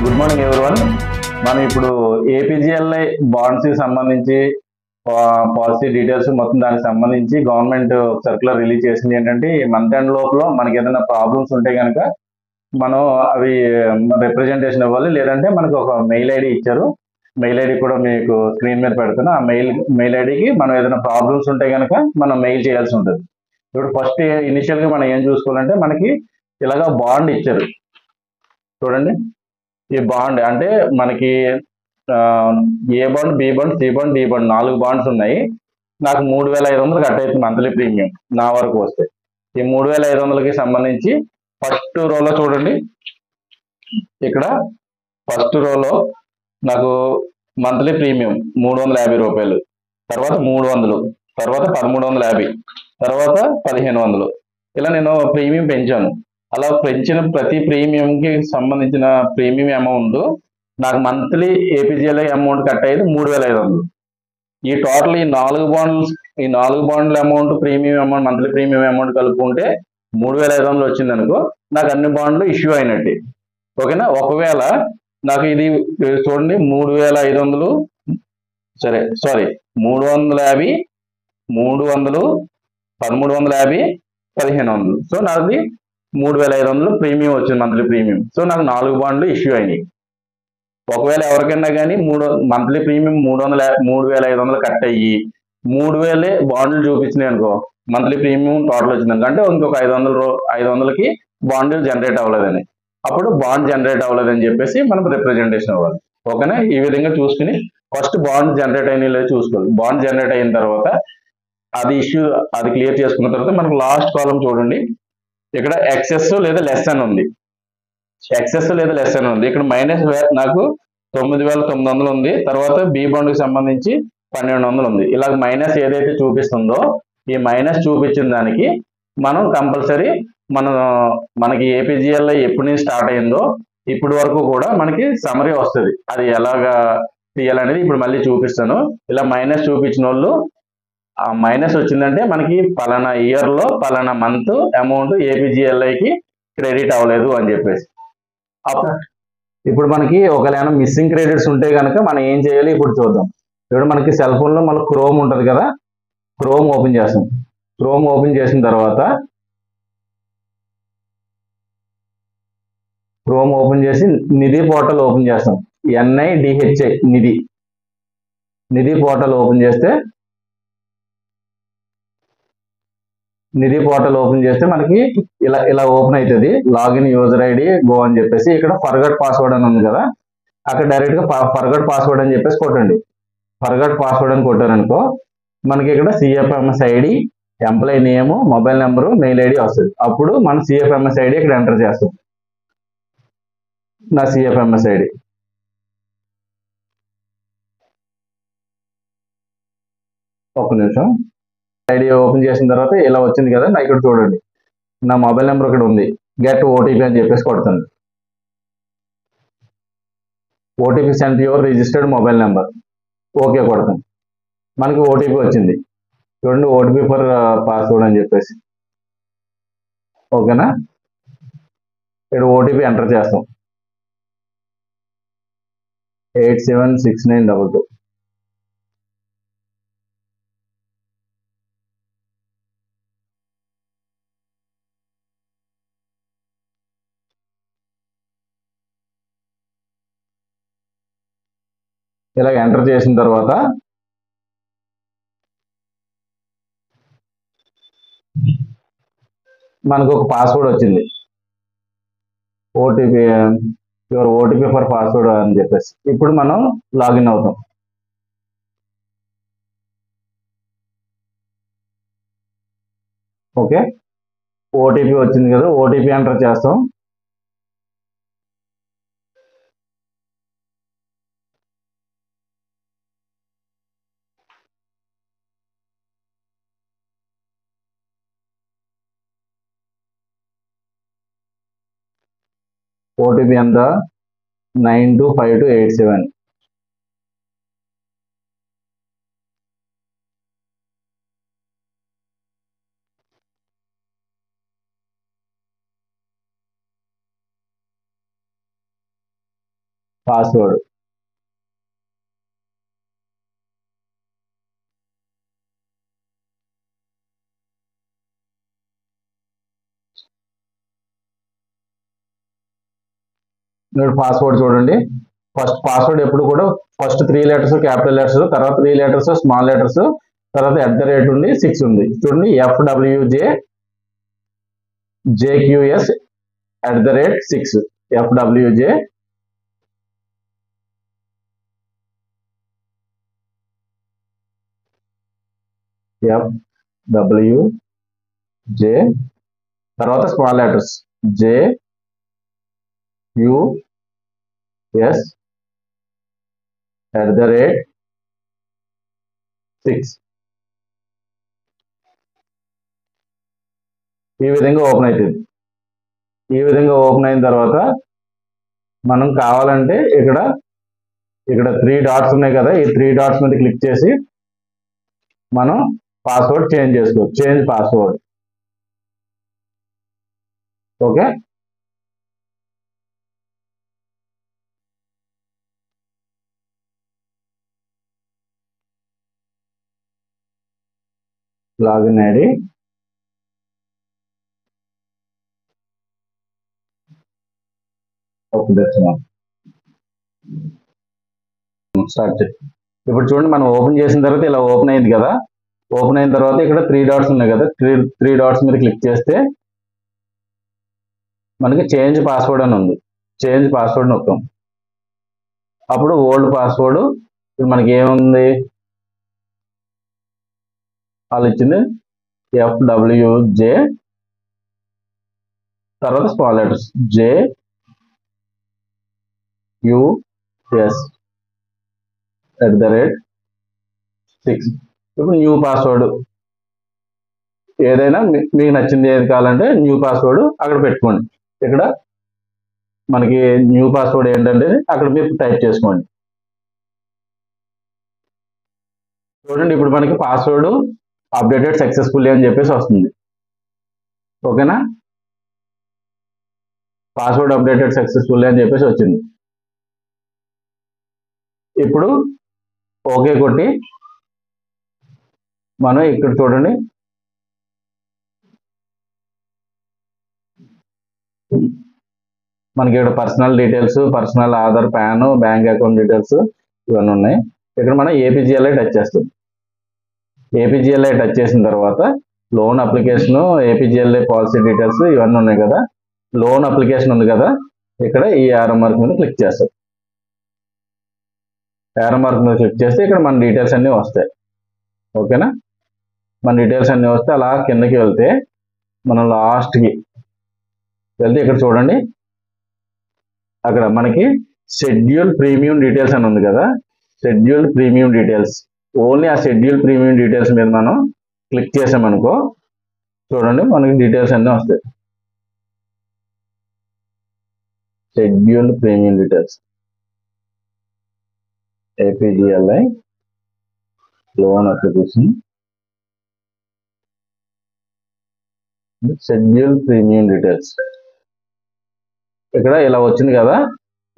Good morning everyone. మనం ఇప్పుడు APGLI bonds కి సంబంధించి పాలసీ డీటెయిల్స్ మొత్తం దానికి సంబంధించి గవర్నమెంట్ సర్క్యులర్ రిలీజ్ చేసింది. ఏంటంటే ఈ మంత్ ఎండ్ లోపల మనకి ఏదైనా ప్రాబ్లమ్స్ ఉంటే కనుక మనం అవి రిప్రజెంటేషన్ ఇవ్వాలి. లేదంటే మనకు ఒక మెయిల్ ఐడి ఇచ్చారు. మెయిల్ ఐడి కూడా మీకు స్క్రీన్ మీద పెడుతున్నా. ఆ మెయిల్ ఐడికి మనం ఏదైనా ప్రాబ్లమ్స్ ఉంటే కనుక మనం మెయిల్ చేయాల్సి ఉంటుంది. ఇప్పుడు ఫస్ట్ ఇనిషియల్ గా మనం ఏం చూసుకోవాలంటే మనకి ఇలాగా బాండ్ ఇచ్చారు చూడండి. ఈ బాండ్ అంటే మనకి A bond, B bond, C bond, D bond 4 bonds ఉన్నాయి. నాకు 3,500 కట్ అవుతుంది మంత్లీ ప్రీమియం నా వరకు వస్తే. ఈ 3,500కి సంబంధించి ఫస్ట్ రోలో చూడండి. ఇక్కడ ఫస్ట్ రోలో నాకు మంత్లీ ప్రీమియం 350 రూపాయలు, తర్వాత 300, తర్వాత 1350, తర్వాత 1500. ఇలా నేను ప్రీమియం పెంచాను. అలా పెంచిన ప్రతి ప్రీమియంకి సంబంధించిన ప్రీమియం అమౌంట్ నాకు మంత్లీ ఏపీజీఎల్ఐ అమౌంట్ కట్ అయ్యేది 3,500. ఈ టోటల్ ఈ నాలుగు బాండ్ల amount premium amount monthly premium amount కలుపుకుంటే 3,500 వచ్చింది అనుకో, నాకు అన్ని బాండ్లు ఇష్యూ అయినట్టు. ఓకేనా. ఒకవేళ నాకు ఇది చూడండి 3,500, సారీ 350, 300, 1350, 1500. సో నాది 3,500 ప్రీమియం వచ్చింది మంత్లీ ప్రీమియం. సో నాకు 4 బాండ్లు ఇష్యూ అయినాయి. ఒకవేళ ఎవరికైనా కానీ మంత్లీ ప్రీమియం 3,500 కట్ అయ్యి 3,000 బాండ్లు చూపించినాయి అనుకో, మంత్లీ ప్రీమియం టోటల్ వచ్చింది అంటే ఇంకొక 500కి బాండ్లు జనరేట్ అవ్వలేదని, అప్పుడు బాండ్ జనరేట్ అవ్వలేదని చెప్పేసి మనం రిప్రజెంటేషన్ అవ్వాలి. ఓకేనా. ఈ విధంగా చూసుకుని ఫస్ట్ బాండ్ జనరేట్ అయిన లేదు చూసుకోవాలి. బాండ్ జనరేట్ అయిన తర్వాత అది క్లియర్ చేసుకున్న తర్వాత మనకు లాస్ట్ కాలం చూడండి. ఇక్కడ ఎక్సెస్ లేదా లెస్ అని ఉంది. ఎక్సెస్ లేదా లెస్ అని ఉంది. ఇక్కడ మైనస్ నాకు 9,900 ఉంది. తర్వాత బి బాండ్ కి సంబంధించి 1,200 ఉంది. ఇలా మైనస్ ఏదైతే చూపిస్తుందో ఈ మైనస్ చూపించిన దానికి మనం కంపల్సరీ మనకి ఏపీజీఎల్ఐ ఎప్పటి నుంచి స్టార్ట్ అయిందో ఇప్పటి వరకు కూడా మనకి సమరీ వస్తుంది. అది ఎలాగా తీయాలనేది ఇప్పుడు మళ్ళీ చూపిస్తాను. ఇలా మైనస్ చూపించిన వాళ్ళు ఆ మైనస్ వచ్చిందంటే మనకి పలానా ఇయర్ లో పలానా మంత్ అమౌంట్ ఏపీజీఎల్ఐకి క్రెడిట్ అవ్వలేదు అని చెప్పేసి. ఇప్పుడు మనకి ఒకవేళ మిస్సింగ్ క్రెడిట్స్ ఉంటే కనుక మనం ఏం చేయాలి ఇప్పుడు చూద్దాం. ఇప్పుడు మనకి సెల్ ఫోన్ లో మనకు క్రోమ్ ఉంటుంది కదా, క్రోమ్ ఓపెన్ చేస్తాం. క్రోమ్ ఓపెన్ చేసిన తర్వాత క్రోమ్ ఓపెన్ చేసి నిధి పోర్టల్ ఓపెన్ చేస్తాం. NIDHI నిధి పోర్టల్ ఓపెన్ చేస్తే మనకి ఇలా ఓపెన్ అవుతుంది. లాగిన్ యూజర్ ఐడి గో అని చెప్పేసి ఇక్కడ ఫర్గట్ పాస్వర్డ్ అని ఉంది కదా, అక్కడ డైరెక్ట్ గా ఫర్గట్ పాస్వర్డ్ అని చెప్పేసి కొట్టండి. ఫర్గట్ పాస్వర్డ్ అని కొట్టారనుకో మనకి ఇక్కడ CFMS ID, employee name, mobile number, mail ID వస్తుంది. అప్పుడు మనం CFMS ఐడి ఇక్కడ ఎంటర్ చేస్తాం. నా CFMS ఐడి ఒక్క నిమిషం. ఐడి ఓపెన్ చేసిన తర్వాత ఇలా వచ్చింది కదా, నా ఇక్కడ చూడండి నా మొబైల్ నెంబర్ ఇక్కడ ఉంది. గెట్ ఓటీపీ అని చెప్పేసి కొడతాను. OTP send your registered mobile number, okay కొడతాను. మనకి ఓటీపీ వచ్చింది చూడండి, ఓటీపీ ఫర్ పాస్వర్డ్ అని చెప్పేసి. ఓకేనా. ఇక్కడ ఓటీపీ ఎంటర్ చేస్తాం 876922. ఇలా ఎంటర్ చేసిన తర్వాత మనకు ఒక పాస్వర్డ్ వచ్చింది. OTP your OTP for password అని చెప్పేసి. ఇప్పుడు మనం లాగిన్ అవుతాం. ఓకే. ఓటీపీ వచ్చింది కదా, ఓటీపీ ఎంటర్ చేస్తాం. ఓటీపీ ఎంత 925287. పాస్వర్డ్. మీరు పాస్వర్డ్ చూడండి, ఫస్ట్ పాస్వర్డ్ ఎప్పుడు కూడా ఫస్ట్ 3 లెటర్స్ క్యాపిటల్ లెటర్స్, తర్వాత 3 లెటర్స్ స్మాల్ లెటర్స్, తర్వాత @ ఉంది, 6 ఉంది. చూడండి FWJJQS @6 FWJ తర్వాత స్మాల్ లెటర్స్ JQS @6. ఈ విధంగా ఓపెన్ అవుతుంది. ఈ విధంగా ఓపెన్ అయిన తర్వాత మనం కావాలంటే ఇక్కడ 3 డాట్స్ ఉన్నాయి కదా, ఈ 3 డాట్స్ మీద క్లిక్ చేసి మనం పాస్వర్డ్ చేంజ్ చేసుకోవచ్చు. Change password. Okay, login ID start. ఇప్పుడు చూడండి, మనం ఓపెన్ చేసిన తర్వాత ఇలా ఓపెన్ అయింది కదా. ఓపెన్ అయిన తర్వాత ఇక్కడ 3 డాట్స్ ఉన్నాయి కదా, 3 డాట్స్ మీద క్లిక్ చేస్తే మనకి చేంజ్ పాస్వర్డ్ అని ఉంది. చేంజ్ పాస్వర్డ్ నొక్కాం. అప్పుడు ఓల్డ్ పాస్వర్డ్ ఇప్పుడు మనకి ఏముంది, వాళ్ళు ఇచ్చింది FWJ తర్వాత స్మాల్ లెటర్స్ JQS @6. ఇప్పుడు న్యూ పాస్వర్డ్ ఏదైనా మీకు నచ్చింది ఏది కావాలంటే న్యూ పాస్వర్డ్ అక్కడ పెట్టుకోండి. ఇక్కడ మనకి న్యూ పాస్వర్డ్ ఏంటంటే అక్కడ మీరు టైప్ చేసుకోండి. చూడండి, ఇప్పుడు మనకి పాస్వర్డ్ అప్డేటెడ్ సక్సెస్ఫుల్లీ అని చెప్పేసి వస్తుంది. ఓకేనా, పాస్వర్డ్ అప్డేటెడ్ సక్సెస్ఫుల్లీ అని చెప్పేసి వచ్చింది. ఇప్పుడు ఓకే కొట్టి మనం ఇక్కడ చూడండి, మనకి ఇక్కడ personal details, personal Aadhaar, pan, bank account details ఇవన్నీ ఉన్నాయి. ఇక్కడ మనం APGLI టచ్ చేస్తాం. APGLI టచ్ చేసిన తర్వాత loan application, APGLI policy details ఇవన్నీ ఉన్నాయి కదా. లోన్ అప్లికేషన్ ఉంది కదా, ఇక్కడ ఈ యారో మార్క్ మీద క్లిక్ చేస్తాం. యారో మార్క్ మీద క్లిక్ చేస్తే ఇక్కడ మన డీటెయిల్స్ అన్నీ వస్తాయి. ఓకేనా, మన డీటెయిల్స్ అన్నీ వస్తే అలా కిందకి వెళ్తే మనం లాస్ట్కి వెళ్తే ఇక్కడ చూడండి, అక్కడ మనకి షెడ్యూల్ ప్రీమియం డీటెయిల్స్ అని ఉంది కదా. షెడ్యూల్ ప్రీమియం డీటెయిల్స్, ఓన్లీ ఆ షెడ్యూల్ ప్రీమియం డీటెయిల్స్ మీద మనం క్లిక్ చేసామనుకో చూడండి మనకి డీటెయిల్స్ అన్నీ వస్తాయి. Schedule premium details APGLI loan application schedule premium details ఇక్కడ ఇలా వచ్చింది కదా.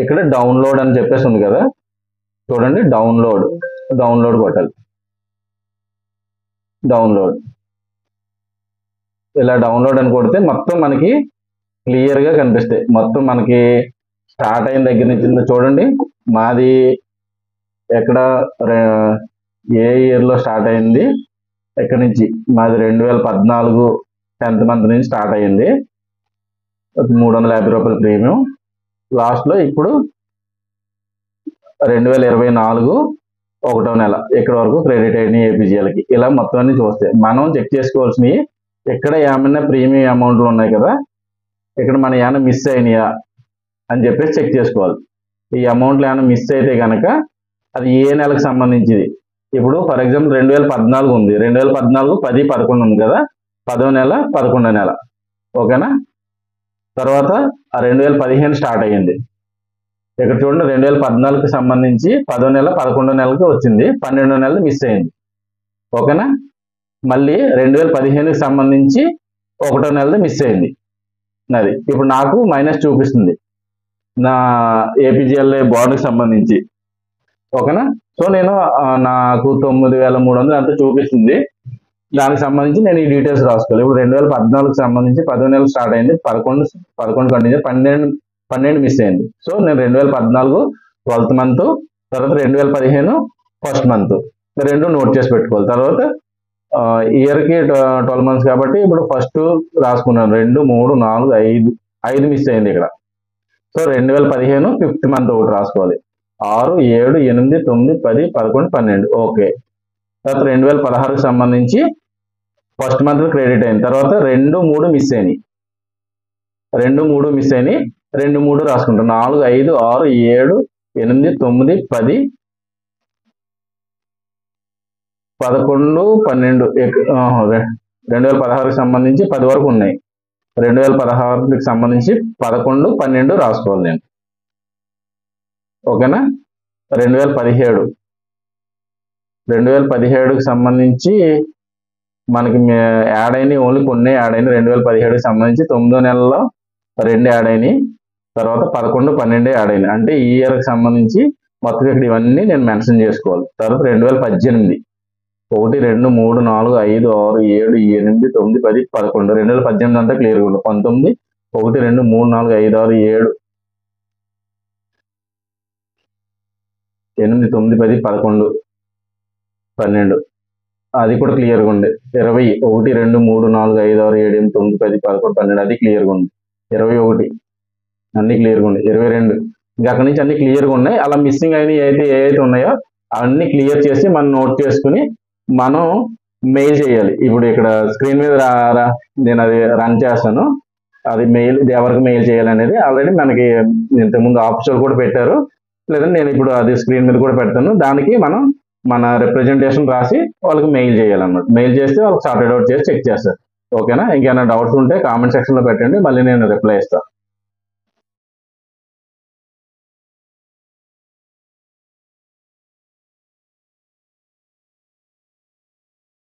ఇక్కడ డౌన్లోడ్ అని చెప్పేసి ఉంది కదా, చూడండి డౌన్లోడ్ కొట్టాలి. డౌన్లోడ్ ఇలా డౌన్లోడ్ అని కొడితే మొత్తం మనకి క్లియర్గా కనిపిస్తాయి. మొత్తం మనకి స్టార్ట్ అయిన దగ్గర నుంచి చూడండి, మాది ఎక్కడ ఏ ఇయర్లో స్టార్ట్ అయింది, ఎక్కడి నుంచి మాది 2014 10th మంత్ నుంచి స్టార్ట్ అయ్యింది. 350 రూపాయల ప్రీమియం. లాస్ట్లో ఇప్పుడు 2024 1వ నెల ఇక్కడ వరకు క్రెడిట్ అయినాయి APGLకి. ఇలా మొత్తం అన్ని చూస్తే మనం చెక్ చేసుకోవాల్సినవి ఇక్కడ ఏమైనా ప్రీమియం అమౌంట్లు ఉన్నాయి కదా, ఇక్కడ మనం ఏమైనా మిస్ అయినాయా అని చెప్పేసి చెక్ చేసుకోవాలి. ఈ అమౌంట్లు ఏమైనా మిస్ అయితే కనుక అది ఏ నెలకు సంబంధించింది. ఇప్పుడు ఫర్ ఎగ్జాంపుల్ 2014 ఉంది, 2014 10, 11 ఉంది కదా, 10వ నెల 11వ నెల. ఓకేనా, తర్వాత 2015 స్టార్ట్ అయ్యింది. ఇక్కడ చూడండి 2014కి సంబంధించి 10వ నెల 11వ నెలకి వచ్చింది, 12వ నెల మిస్ అయింది. ఓకేనా, మళ్ళీ 2015కి సంబంధించి 1వ నెలది మిస్ అయింది. అది ఇప్పుడు నాకు మైనస్ చూపిస్తుంది. నా ఏపీజీఎల్ఐ బాండ్కి సంబంధించి. ఓకేనా. సో నేను నాకు 9,300 అంతా చూపిస్తుంది. దానికి సంబంధించి నేను ఈ డీటెయిల్స్ రాసుకోవాలి. ఇప్పుడు 2014కి సంబంధించి 10వ నెల స్టార్ట్ అయింది, 11 కంటిన్యూ, 12 మిస్ అయింది. సో నేను 2014 12th మంత్, తర్వాత 2015 ఫస్ట్ మంత్, రెండు నోట్ చేసి పెట్టుకోవాలి. తర్వాత ఇయర్కి 12 మంత్స్ కాబట్టి ఇప్పుడు ఫస్ట్ రాసుకున్నాను, 2, 3, 4, 5 మిస్ అయింది ఇక్కడ. సో 2015 5th మంత్ ఒకటి రాసుకోవాలి, 6, 7, 8, 9, 10, 11, 12. ఓకే. తర్వాత 2016కి సంబంధించి ఫస్ట్ మంత్ క్రెడిట్ అయింది. తర్వాత 2, 3 మిస్ అయినాయి, 2, 3 మిస్ అయినాయి, 2, 3 రాసుకుంటాం. 4, 5, 6, 7, 8, 9, 10, 11, 12. 2016కి సంబంధించి 10 వరకు ఉన్నాయి. 2016కి సంబంధించి 11, 12 రాసుకోవాలి నేను. ఓకేనా. 2017కి సంబంధించి మనకి యాడ్ అయినాయి, ఓన్లీ కొన్ని యాడ్ అయినాయి. 2017కి సంబంధించి 9వ నెలలో 2 యాడ్ అయినాయి, తర్వాత 11, 12 యాడ్ అయినాయి. అంటే ఈ ఇయర్కి సంబంధించి మొత్తం ఇక్కడ ఇవన్నీ నేను మెన్షన్ చేసుకోవాలి. తర్వాత 2018 1, 2, 3, 4, 5, 6, 7, 8, 9, 10, 11. 2018 అంతా క్లియర్గా ఉంది. 19 1, 2, 3, 4, 5, 6, 7, 8, 9, 10, 11, 12 అది కూడా క్లియర్గా ఉంది. 20 1, 2, 3, 4, 5, 6, 7, 8, 9, 10, 11, 12 అది క్లియర్గా ఉంది. 21 అన్ని క్లియర్గా ఉంది. 22 ఇంకా అక్కడి నుంచి అన్ని క్లియర్గా ఉన్నాయి. అలా మిస్సింగ్ అయినవి ఏవైతే ఉన్నాయో అవన్నీ క్లియర్ చేసి మనం నోట్ చేసుకుని మనం మెయిల్ చేయాలి. ఇప్పుడు ఇక్కడ స్క్రీన్ మీద నేను అది రన్ చేస్తాను. అది మెయిల్ ఎవరికి మెయిల్ చేయాలనేది ఆల్రెడీ మనకి ఇంతకుముందు ఆఫీసర్ కూడా పెట్టారు, లేదంటే నేను ఇప్పుడు అది స్క్రీన్ మీద కూడా పెడతాను. దానికి మనం మన రిప్రజెంటేషన్ రాసి వాళ్ళకి మెయిల్ చేయాలన్నమాట. మెయిల్ చేస్తే వాళ్ళకి సార్టెడ్ అవుట్ చేసి చెక్ చేస్తారు. ఓకేనా. ఇంకేమైనా డౌట్స్ ఉంటే కామెంట్ సెక్షన్లో పెట్టండి, మళ్ళీ నేను రిప్లై ఇస్తాను.